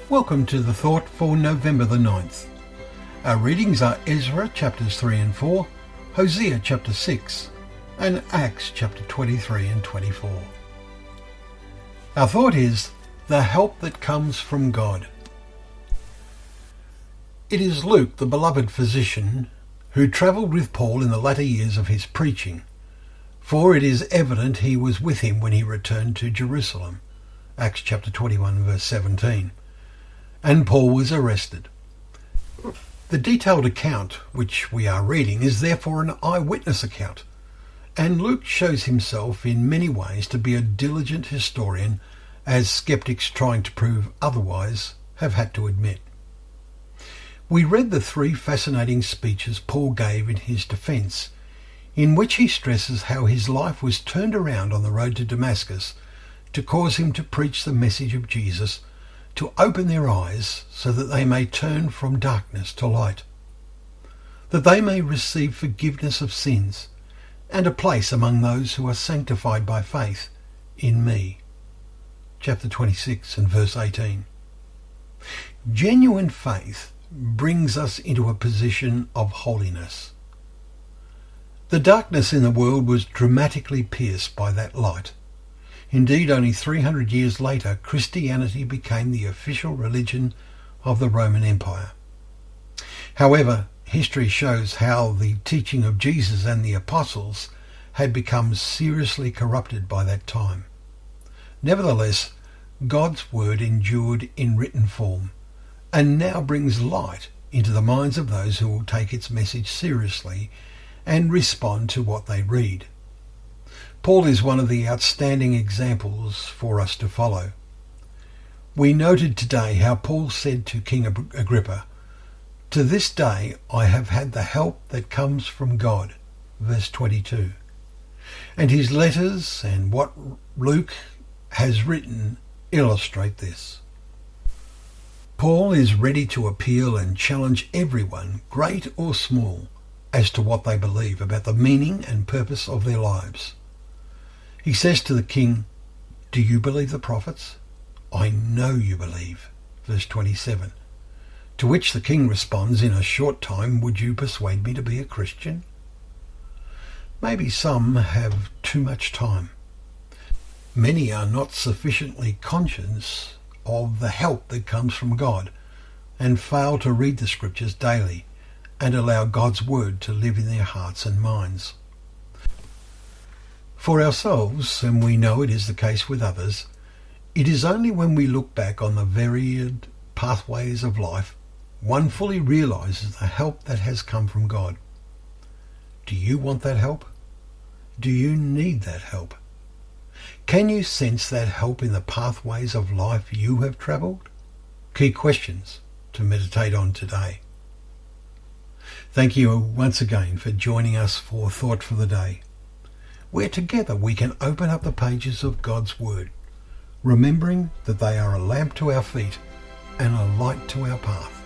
Welcome to the Thought for November the 9th. Our readings are Ezra chapters 3 and 4, Hosea chapter 6, and Acts chapter 23 and 24. Our thought is the help that comes from God. It is Luke, the beloved physician, who travelled with Paul in the latter years of his preaching, for it is evident he was with him when he returned to Jerusalem. Acts chapter 21 verse 17. And Paul was arrested. The detailed account which we are reading is therefore an eyewitness account, and Luke shows himself in many ways to be a diligent historian, as skeptics trying to prove otherwise have had to admit. We read the three fascinating speeches Paul gave in his defence, in which he stresses how his life was turned around on the road to Damascus to cause him to preach the message of Jesus, to open their eyes so that they may turn from darkness to light, that they may receive forgiveness of sins and a place among those who are sanctified by faith in me. Chapter 26 and verse 18. Genuine faith brings us into a position of holiness. The darkness in the world was dramatically pierced by that light. Indeed, only 300 years later, Christianity became the official religion of the Roman Empire. However, history shows how the teaching of Jesus and the apostles had become seriously corrupted by that time. Nevertheless, God's word endured in written form, and now brings light into the minds of those who will take its message seriously and respond to what they read. Paul is one of the outstanding examples for us to follow. We noted today how Paul said to King Agrippa, "To this day I have had the help that comes from God," verse 22. And his letters and what Luke has written illustrate this. Paul is ready to appeal and challenge everyone, great or small, as to what they believe about the meaning and purpose of their lives. He says to the king, "Do you believe the prophets? I know you believe." Verse 27. To which the king responds, "In a short time would you persuade me to be a Christian?" Maybe some have too much time. Many are not sufficiently conscious of the help that comes from God and fail to read the scriptures daily and allow God's word to live in their hearts and minds. For ourselves, and we know it is the case with others, it is only when we look back on the varied pathways of life one fully realizes the help that has come from God. Do you want that help? Do you need that help? Can you sense that help in the pathways of life you have travelled? Key questions to meditate on today. Thank you once again for joining us for Thought for the Day, where together we can open up the pages of God's Word, remembering that they are a lamp to our feet and a light to our path.